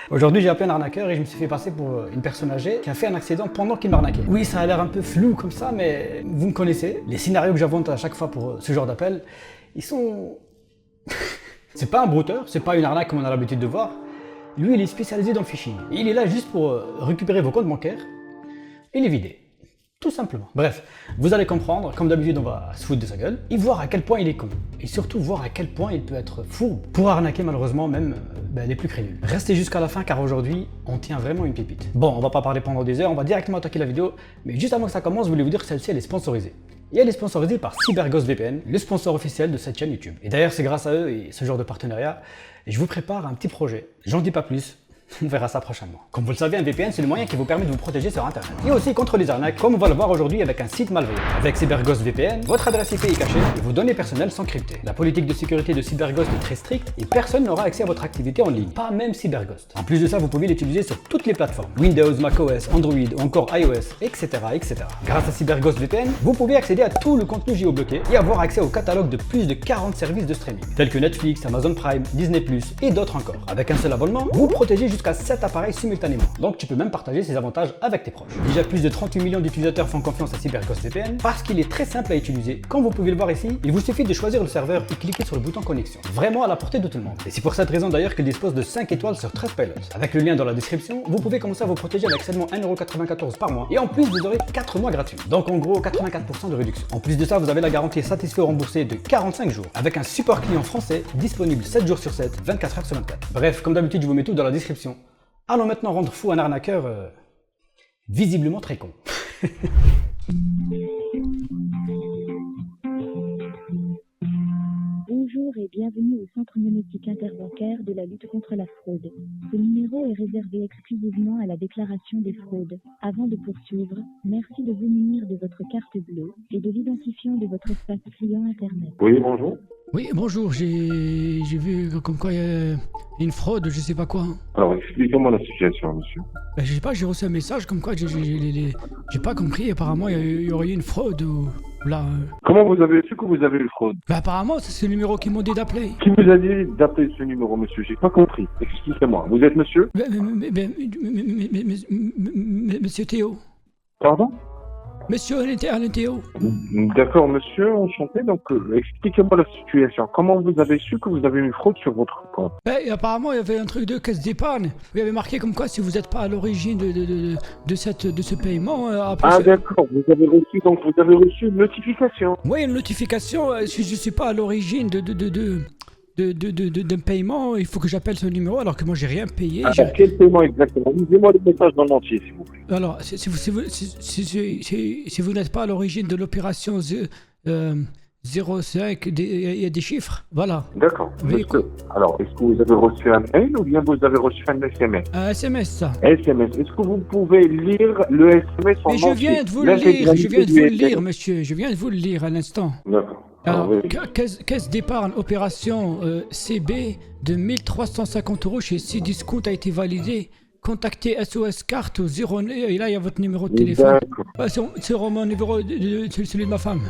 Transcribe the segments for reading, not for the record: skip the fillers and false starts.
Aujourd'hui, j'ai appelé un arnaqueur et je me suis fait passer pour une personne âgée qui a fait un accident pendant qu'il m'arnaquait. Oui, ça a l'air un peu flou comme ça, mais vous me connaissez. Les scénarios que j'invente à chaque fois pour ce genre d'appel, ils sont... C'est pas un brouteur, c'est pas une arnaque comme on a l'habitude de voir. Lui, il est spécialisé dans le phishing. Et il est là juste pour récupérer vos comptes bancaires et les vider. Tout simplement. Bref, vous allez comprendre, comme d'habitude on va se foutre de sa gueule, et voir à quel point il est con. Et surtout voir à quel point il peut être fourbe pour arnaquer malheureusement même les plus crédules. Restez jusqu'à la fin car aujourd'hui, on tient vraiment une pépite. Bon, on va pas parler pendant des heures, on va directement attaquer la vidéo, mais juste avant que ça commence, je voulais vous dire que celle-ci elle est sponsorisée. Et elle est sponsorisée par CyberGhost VPN, le sponsor officiel de cette chaîne YouTube. Et d'ailleurs, c'est grâce à eux et ce genre de partenariat, je vous prépare un petit projet. J'en dis pas plus. On verra ça prochainement. Comme vous le savez, un VPN, c'est le moyen qui vous permet de vous protéger sur Internet. Et aussi contre les arnaques, comme on va le voir aujourd'hui avec un site malveillant. Avec CyberGhost VPN, votre adresse IP est cachée et vos données personnelles sont cryptées. La politique de sécurité de CyberGhost est très stricte et personne n'aura accès à votre activité en ligne. Pas même CyberGhost. En plus de ça, vous pouvez l'utiliser sur toutes les plateformes. Windows, macOS, Android ou encore iOS, etc., etc. Grâce à CyberGhost VPN, vous pouvez accéder à tout le contenu géobloqué et avoir accès au catalogue de plus de 40 services de streaming, tels que Netflix, Amazon Prime, Disney+, et d'autres encore. Avec un seul abonnement, vous protégez jusqu'à 7 appareils simultanément. Donc tu peux même partager ces avantages avec tes proches. Déjà plus de 38 millions d'utilisateurs font confiance à CyberGhost VPN parce qu'il est très simple à utiliser. Comme vous pouvez le voir ici, il vous suffit de choisir le serveur et cliquer sur le bouton connexion. Vraiment à la portée de tout le monde. Et c'est pour cette raison d'ailleurs qu'il dispose de 5 étoiles sur Trustpilot. Avec le lien dans la description, vous pouvez commencer à vous protéger avec seulement 1,94€ par mois. Et en plus, vous aurez 4 mois gratuits. Donc en gros, 84% de réduction. En plus de ça, vous avez la garantie satisfait ou remboursé de 45 jours. Avec un support client français disponible 7 jours sur 7, 24 heures sur 24. Bref, comme d'habitude, je vous mets tout dans la description. Allons maintenant rendre fou un arnaqueur visiblement très con. Bonjour et bienvenue au Centre monétique interbancaire de la lutte contre la fraude. Ce numéro est réservé exclusivement à la déclaration des fraudes. Avant de poursuivre, merci de vous munir de votre carte bleue et de l'identifiant de votre espace client Internet. Oui, bonjour. Oui, bonjour, j'ai vu comme quoi il y a une fraude, je sais pas quoi. Alors, expliquez-moi la situation, monsieur. Ben, je sais pas, j'ai reçu un message comme quoi j'ai pas compris, apparemment il y aurait eu une fraude ou là. Comment vous avez su que vous avez eu fraude? Ben, apparemment c'est le numéro qu'ils m'ont dit d'appeler. Qui vous a dit d'appeler ce numéro, monsieur? J'ai pas compris. Expliquez-moi. Vous êtes monsieur? Monsieur Théo. Pardon? Monsieur Alain Théo. D'accord, monsieur, enchanté. Donc, expliquez-moi la situation. Comment vous avez su que vous avez eu fraude sur votre compte? Ben, apparemment il y avait un truc de caisse d'épargne. Il y avait marqué comme quoi si vous n'êtes pas à l'origine de ce paiement. Ah, d'accord. Vous avez reçu une notification. Oui, une notification. Si je suis pas à l'origine d'un paiement, il faut que j'appelle ce numéro alors que moi j'ai rien payé. Alors, quel paiement exactement? Lisez-moi le message dans l'entier, s'il vous plaît. Alors, si vous n'êtes pas à l'origine de l'opération 05, il y a des chiffres, voilà. D'accord. Oui, Alors, est-ce que vous avez reçu un mail ou bien vous avez reçu un SMS? un SMS, ça. SMS. Est-ce que vous pouvez lire le SMS en Mais entier? je viens de vous le lire, monsieur. Je viens de vous le lire à l'instant. D'accord. Alors, oui. caisse d'épargne, opération CB de 1350€ chez Cdiscount a été validée. Contactez SOS Carte au 09 et là il y a votre numéro de téléphone. D'accord. C'est mon numéro, celui de ma femme.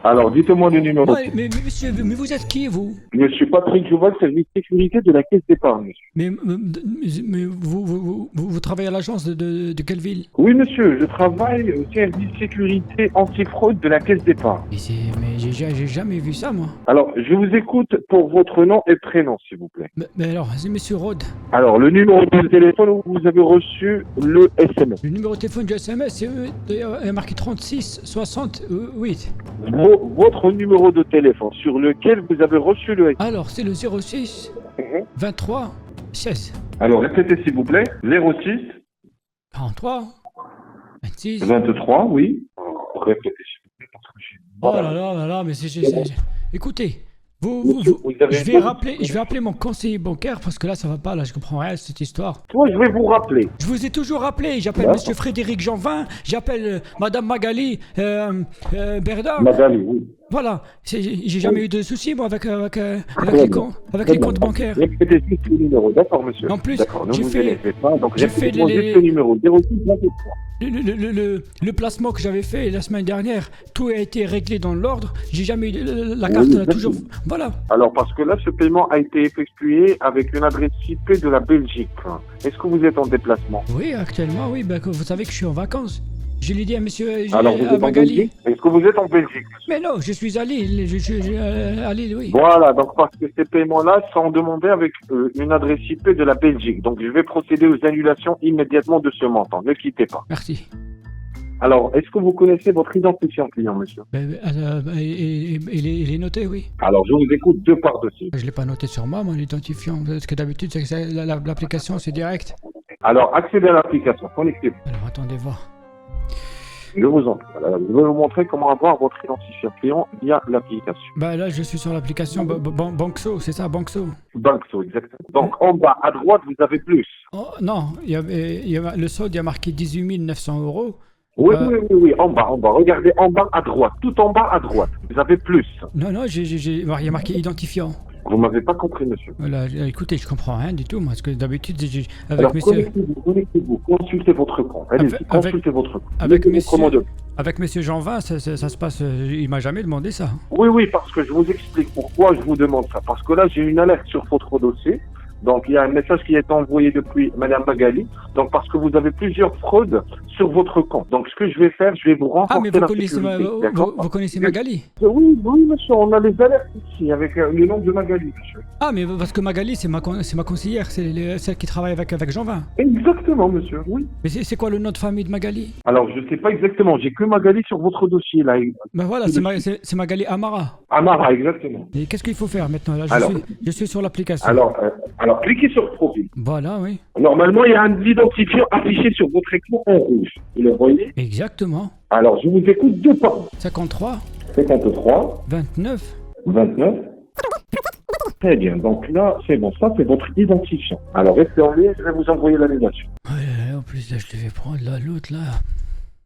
Alors, dites-moi le numéro. Ouais, mais monsieur, mais vous êtes qui vous? Monsieur Patrick Jouval, service sécurité de la caisse d'épargne, monsieur. Mais vous travaillez à l'agence de quelle ville? Oui, monsieur, je travaille au service sécurité antifraude de la caisse d'épargne. Mais j'ai jamais vu ça, moi. Alors, je vous écoute pour votre nom et prénom, s'il vous plaît. Mais alors, c'est monsieur Rode. Alors, le numéro de téléphone où vous avez reçu le SMS. Le numéro de téléphone du SMS, c'est marqué 36 68. Votre numéro de téléphone sur lequel vous avez reçu le SMS. Alors, c'est le 06 23 16. Alors, répétez, s'il vous plaît. 06 43 26. 23, oui. Répétez, s'il vous plaît, parce que j'ai... Oh là là, mais écoutez, Monsieur, vous avez je vais appeler mon conseiller bancaire parce que là ça va pas, là je comprends rien de cette histoire. Moi, je vais vous rappeler. Je vous ai toujours rappelé, j'appelle D'accord. monsieur Frédéric Janvin, j'appelle madame Magali Berda. Magali, oui. Voilà, j'ai jamais eu de soucis moi avec les comptes bancaires. Répétez juste le numéro, d'accord, monsieur. En plus, d'accord, ne j'ai vous fait- énervez pas. Donc, j'ai fait répétez-moi les- juste le numéro 06 23. le placement que j'avais fait la semaine dernière, tout a été réglé dans l'ordre. J'ai jamais eu la carte, Oui, elle a toujours. Voilà. Alors, parce que là, ce paiement a été effectué avec une adresse IP de la Belgique. Est-ce que vous êtes en déplacement? Oui, actuellement, oui. Ben, vous savez que je suis en vacances. Je l'ai dit à monsieur Alors, vous à êtes en Magali. Belgique? Est-ce que vous êtes en Belgique? Mais non, je suis à Lille. Je suis à Lille, oui. Voilà, donc parce que ces paiements-là sont demandés avec une adresse IP de la Belgique. Donc, je vais procéder aux annulations immédiatement de ce montant. Ne quittez pas. Merci. Alors, est-ce que vous connaissez votre identifiant client, monsieur? Il est noté, oui. Alors, je vous écoute deux par dossier. Je ne l'ai pas noté sur moi, mon identifiant. Parce que d'habitude, l'application, c'est direct. Alors, accédez à l'application, connectez-vous. Alors, attendez voir. Je vous en prie. Alors, je vais vous montrer comment avoir votre identifiant client via l'application. Bah là, je suis sur l'application Bankso, c'est ça, Bankso. Bankso, exactement. Donc, en bas à droite, vous avez plus. Oh, non, le solde, il y a marqué 18 900 €. Oui, oui, en bas. Regardez en bas à droite, tout en bas à droite. Vous avez plus. Non, il y a marqué identifiant. Vous m'avez pas compris, monsieur. Voilà, écoutez, je comprends rien du tout, moi, parce que d'habitude, avec Alors, monsieur... connectez-vous, consultez votre compte. Allez-y, consultez votre compte. Avec Mettez votre mot de- Avec monsieur Jean-Vin, ça se passe, il m'a jamais demandé ça. Oui, parce que je vous explique pourquoi je vous demande ça. Parce que là, j'ai une alerte sur votre dossier. Donc, il y a un message qui est envoyé depuis Madame Magali. Donc, parce que vous avez plusieurs fraudes sur votre compte. Donc, ce que je vais faire, je vais vous renforcer Ah, mais vous la connaissez, sécurité. D'accord. vous connaissez Magali? Oui, monsieur, on a les alertes ici avec le nom de Magali, monsieur. Ah, mais parce que Magali, c'est ma conseillère, c'est celle qui travaille avec Jean-Vin. Exactement, monsieur, oui. Mais c'est quoi le nom de famille de Magali? Alors, je sais pas exactement. J'ai que Magali sur votre dossier, là. Ben voilà, c'est Magali Amara. Amara, exactement. Et qu'est-ce qu'il faut faire maintenant là, je suis sur l'application. Alors, cliquez sur profil. Voilà, oui. Normalement, il y a un identifiant affiché sur votre écran en rouge. Vous le voyez? Exactement. Alors, je vous écoute deux pas. 53, 53, 29. 29. Très bien. Donc là, c'est bon. Ça, c'est votre identifiant. Alors, restez en ligne. Je vais vous envoyer l'annulation. Ouais, en plus, là, je devais prendre l'autre, là.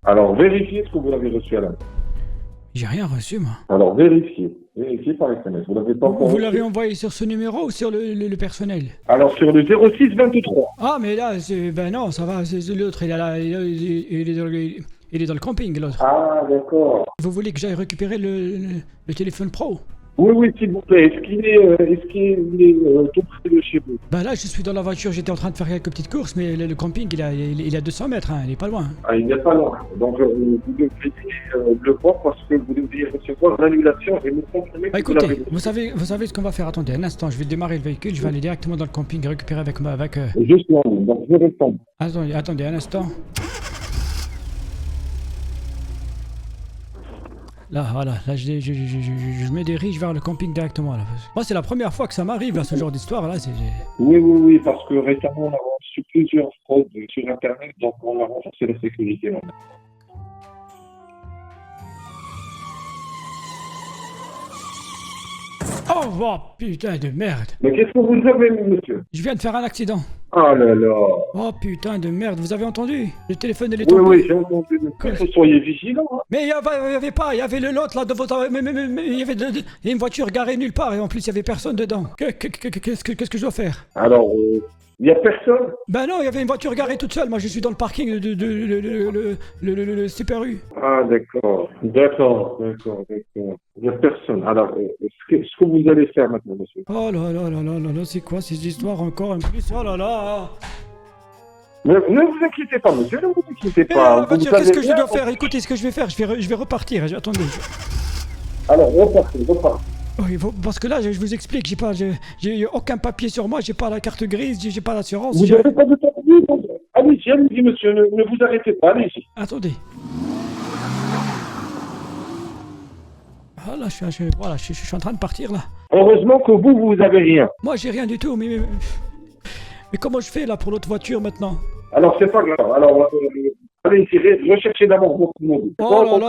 Alors, vérifiez ce que vous avez reçu à la main. J'ai rien reçu, moi. Alors, vérifiez. Vérifiez par SMS. Vous l'avez pas encore Vous reçu? l'avez envoyé sur ce numéro ou sur le personnel? Alors, sur le 06 23. Ah, mais là, ben non, ça va, c'est l'autre, il est dans le camping, l'autre. Ah, d'accord. Vous voulez que j'aille récupérer le téléphone pro? Oui, s'il vous plaît. Est-ce qu'il est tout près de chez vous? Bah là, je suis dans la voiture, j'étais en train de faire quelques petites courses, mais le camping, il est à 200 mètres, hein, il est pas loin. Ah, il n'est pas loin. Donc, vous devriez le voir parce que vous devriez recevoir l'annulation et me confirmer Bah que vous l'avez écoutez, vous savez ce qu'on va faire. Attendez un instant, je vais démarrer le véhicule, je vais aller directement dans le camping et récupérer avec Je suis en ligne, donc je reste en ligne. Attendez un instant. Là, voilà, là je me dirige vers le camping directement. Là. Moi, c'est la première fois que ça m'arrive, là, ce genre d'histoire. Là, Oui, parce que récemment, on a reçu plusieurs fraudes sur Internet, donc on a renforcé la sécurité. Maintenant. Oh, putain de merde. Mais qu'est-ce que vous avez, monsieur? Je viens de faire un accident. Oh là là. Oh, putain de merde, vous avez entendu? Le téléphone, il est tombé. Oui, j'ai entendu. Soyez vigilants. Hein. Mais il y avait le lot là de votre. Mais il y avait une voiture garée nulle part et en plus il y avait personne dedans. Qu'est-ce que je dois faire? Alors, il n'y a personne? Ben non, il y avait une voiture garée toute seule. Moi, je suis dans le parking de le Super U. Ah, d'accord. Il n'y a personne. Alors, ce que vous allez faire maintenant, monsieur? Oh là, c'est quoi ces histoires encore en plus? Oh là là. Ne vous inquiétez pas, monsieur, ne vous inquiétez Mais pas. la voiture, qu'est-ce que je dois faire? Écoutez, ce que je vais faire, je vais repartir. Attendez. Alors, repartez. Oui, parce que là, je vous explique, j'ai aucun papier sur moi, j'ai pas la carte grise, j'ai pas l'assurance. Vous n'avez pas de papier? Allez-y, monsieur, ne vous arrêtez pas, allez-y. Attendez. Voilà, je suis en train de partir là. Heureusement que vous avez rien. Moi, j'ai rien du tout, mais comment je fais là pour l'autre voiture maintenant? Alors, c'est pas grave. Alors, allez-y, recherchez d'abord votre mobile. Oh là là,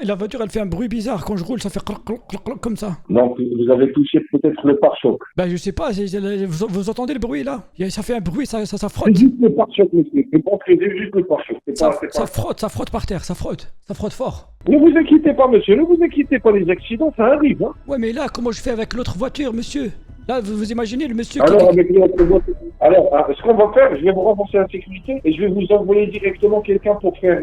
la voiture, elle fait un bruit bizarre. Quand je roule, ça fait cloc, cloc, cloc, cloc, comme ça. Donc, vous avez touché peut-être le pare-choc. Ben, je sais pas, vous entendez le bruit là? Ça fait un bruit, ça frotte. C'est juste le pare-choc, monsieur. Je pense que c'est juste le pare-choc. Ça frotte par terre, ça frotte fort. Ne vous inquiétez pas, monsieur, ne vous inquiétez pas, les accidents, ça arrive. Hein. Ouais, mais là, comment je fais avec l'autre voiture, monsieur? Là, vous imaginez le monsieur Alors, avec notre voiture. Alors, ce qu'on va faire, je vais vous renforcer la sécurité et je vais vous envoyer directement quelqu'un pour faire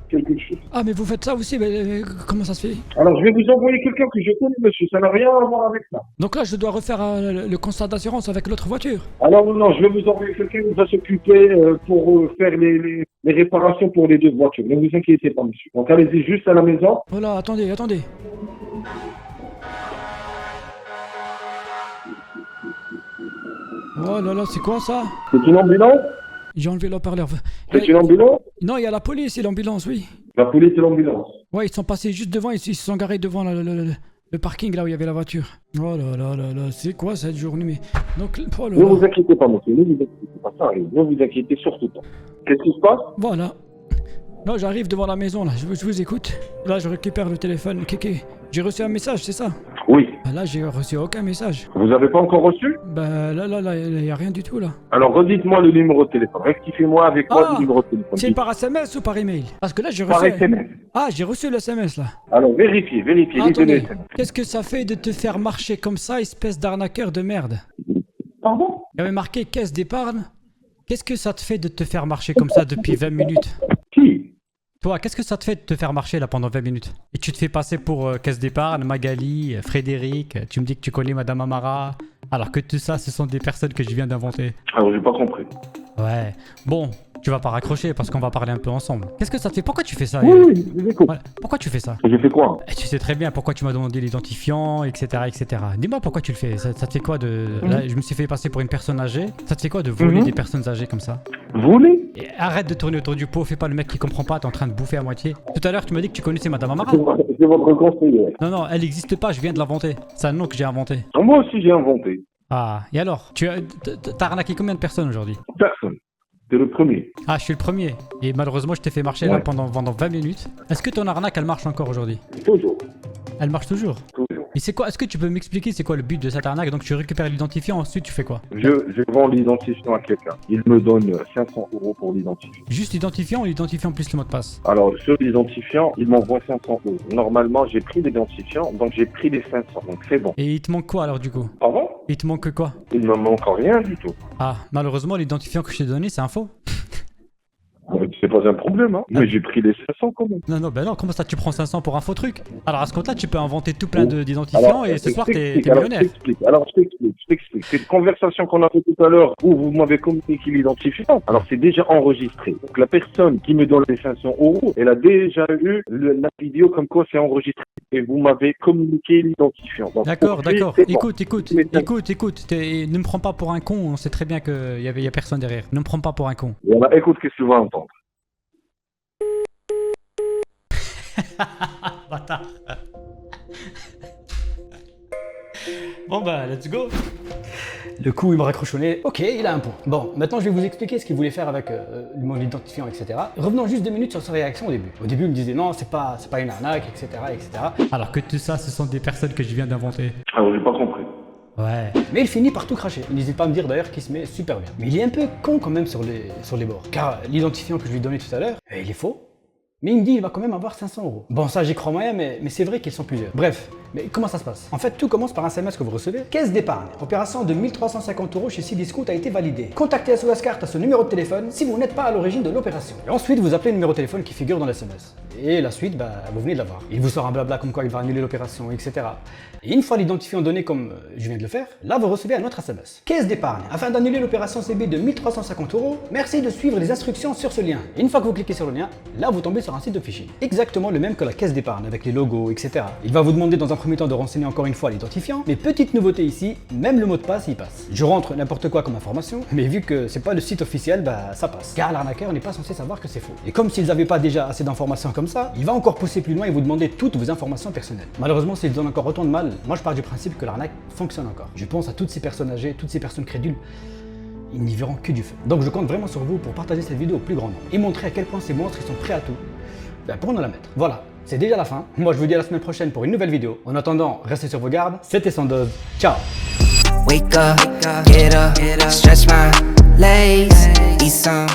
quelque chose. Ah, mais vous faites ça aussi, mais comment ça se fait? Alors, je vais vous envoyer quelqu'un que je connais, monsieur. Ça n'a rien à voir avec ça. Donc là, je dois refaire le constat d'assurance avec l'autre voiture. Alors, non, je vais vous envoyer quelqu'un qui va s'occuper pour faire les réparations pour les deux voitures. Ne vous inquiétez pas, monsieur. Donc, allez-y juste à la maison. Voilà, attendez. Oh là là, c'est quoi ça? C'est une ambulance? J'ai enlevé l'haut-parleur. C'est une ambulance? Non, il y a la police et l'ambulance, oui. La police et l'ambulance. Ouais, ils sont passés juste devant, ils se sont garés devant le parking là où il y avait la voiture. Oh là là là là, c'est quoi cette journée? Mais donc, oh là Ne là. vous inquiétez pas, monsieur. Ne vous inquiétez pas. Ça arrive. Ne vous inquiétez surtout pas. Qu'est-ce qui se passe? Voilà. Là, j'arrive devant la maison là, je vous écoute. Là, je récupère le téléphone. Kéké, j'ai reçu un message, c'est ça? Oui. Bah, là, j'ai reçu aucun message. Vous n'avez pas encore reçu? Bah là, il y a rien du tout là. Alors, redites-moi le numéro de téléphone. Rectifiez-moi avec moi le numéro de téléphone. C'est par SMS ou par email? Parce que là, j'ai reçu. Par SMS. Ah, j'ai reçu le SMS là. Alors, vérifiez, lisez le Attendez, SMS. qu'est-ce que ça fait de te faire marcher comme ça, espèce d'arnaqueur de merde? Pardon? Il y avait marqué caisse d'épargne. Qu'est-ce que ça te fait de te faire marcher comme ça depuis 20 minutes? Qui? Toi, qu'est-ce que ça te fait de te faire marcher là pendant 20 minutes? Et tu te fais passer pour caisse d'épargne, Magali, Frédéric, tu me dis que tu connais Madame Amara, alors que tout ça, ce sont des personnes que je viens d'inventer. Alors, j'ai pas compris. Ouais, bon, tu vas pas raccrocher parce qu'on va parler un peu ensemble. Qu'est-ce que ça te fait? Pourquoi tu fais ça? Oui, je vous écoute. Ouais, pourquoi tu fais ça? J'ai fait quoi? Et tu sais très bien pourquoi tu m'as demandé l'identifiant, etc., etc. Dis-moi pourquoi tu le fais. Ça te fait quoi de... Là, je me suis fait passer pour une personne âgée. Ça te fait quoi de voler des personnes âgées comme ça? Voulez? Et arrête de tourner autour du pot, fais pas le mec qui comprend pas, t'es en train de bouffer à moitié. Tout à l'heure, tu m'as dit que tu connaissais Madame Amara. C'est votre conseiller. Non, elle n'existe pas, je viens de l'inventer. C'est un nom que j'ai inventé. Moi aussi, j'ai inventé. Ah, et alors? T'as arnaqué combien de personnes aujourd'hui? Personne. T'es le premier. Ah, je suis le premier. Et malheureusement, je t'ai fait marcher là Ouais. pendant 20 minutes. Est-ce que ton arnaque, elle marche encore aujourd'hui? Toujours. Elle marche toujours? Toujours. Et c'est quoi? Est-ce que tu peux m'expliquer c'est quoi le but de cette arnaque? Donc tu récupères l'identifiant, ensuite tu fais quoi? Je vends l'identifiant à quelqu'un. Il me donne 500 € pour l'identifiant. Juste l'identifiant ou l'identifiant plus le mot de passe? Alors, sur l'identifiant, il m'envoie 500 €. Normalement, j'ai pris l'identifiant, donc j'ai pris les 500. Donc c'est bon. Et il te manque quoi alors du coup? Pardon? Il te manque quoi? Il ne me manque rien du tout. Ah, malheureusement l'identifiant que je t'ai donné c'est un faux. C'est pas un problème, hein. Mais j'ai pris les 500 quand même. Ben non, comment ça tu prends 500 pour un faux truc? Alors à ce compte-là tu peux inventer tout plein d'identifiants et ce soir t'es millionnaire. Je t'explique. C'est une conversation qu'on a fait tout à l'heure où vous m'avez communiqué l'identifiant. Alors c'est déjà enregistré. Donc la personne qui me donne les 500 €, elle a déjà eu la vidéo comme quoi c'est enregistré. Et vous m'avez communiqué l'identifiant. Donc, D'accord. pour lui, c'est bon. Écoute. Ne me prends pas pour un con, on sait très bien qu'il y a personne derrière. Ne me prends pas pour un con. Voilà, écoute ce que tu vas entendre. Bâtard. Bon bah, let's go. Le coup, il me raccroche au nez. Ok, il a un point. Bon, maintenant je vais vous expliquer ce qu'il voulait faire avec mon identifiant, etc. Revenons juste 2 minutes sur sa réaction au début. Au début, il me disait non, c'est pas une arnaque, etc., etc. Alors que tout ça, ce sont des personnes que je viens d'inventer. Alors j'ai pas compris. Ouais. Mais il finit par tout cracher. Il n'hésite pas à me dire d'ailleurs qu'il se met super bien. Mais il est un peu con quand même sur les bords. Car l'identifiant que je lui ai donné tout à l'heure, il est faux. Mais il me dit qu'il va quand même avoir 500 €. Bon, ça j'y crois moyen, mais c'est vrai qu'ils sont plusieurs. Bref, mais comment ça se passe? En fait, tout commence par un SMS que vous recevez. Caisse d'épargne. Opération de 1350 € chez Cdiscount a été validée. Contactez SOS Carte à ce numéro de téléphone si vous n'êtes pas à l'origine de l'opération. Et ensuite, vous appelez le numéro de téléphone qui figure dans le SMS. Et la suite, vous venez de l'avoir. Il vous sort un blabla comme quoi il va annuler l'opération, etc. Et une fois l'identifiant donné comme je viens de le faire, là vous recevez un autre SMS. Caisse d'épargne. Afin d'annuler l'opération CB de 1350 €, merci de suivre les instructions sur ce lien. Et une fois que vous cliquez sur le lien, là vous tombez sur un site de phishing. Exactement le même que la caisse d'épargne avec les logos, etc. Il va vous demander dans un premier temps de renseigner encore une fois l'identifiant, mais petite nouveauté ici, même le mot de passe il passe. Je rentre n'importe quoi comme information, mais vu que c'est pas le site officiel, ça passe. Car l'arnaqueur n'est pas censé savoir que c'est faux. Et comme s'ils n'avaient pas déjà assez d'informations comme ça, il va encore pousser plus loin et vous demander toutes vos informations personnelles. Malheureusement, s'ils donnent encore autant de mal, moi je pars du principe que l'arnaque fonctionne encore. Je pense à toutes ces personnes âgées, toutes ces personnes crédules. Ils n'y verront que du feu. Donc je compte vraiment sur vous pour partager cette vidéo au plus grand nombre et montrer à quel point ces monstres ils sont prêts à tout pour nous la mettre. Voilà, c'est déjà la fin. Moi je vous dis à la semaine prochaine pour une nouvelle vidéo. En attendant, restez sur vos gardes. C'était Sandoz. Ciao. Wake up, get up, stretch my legs, eat some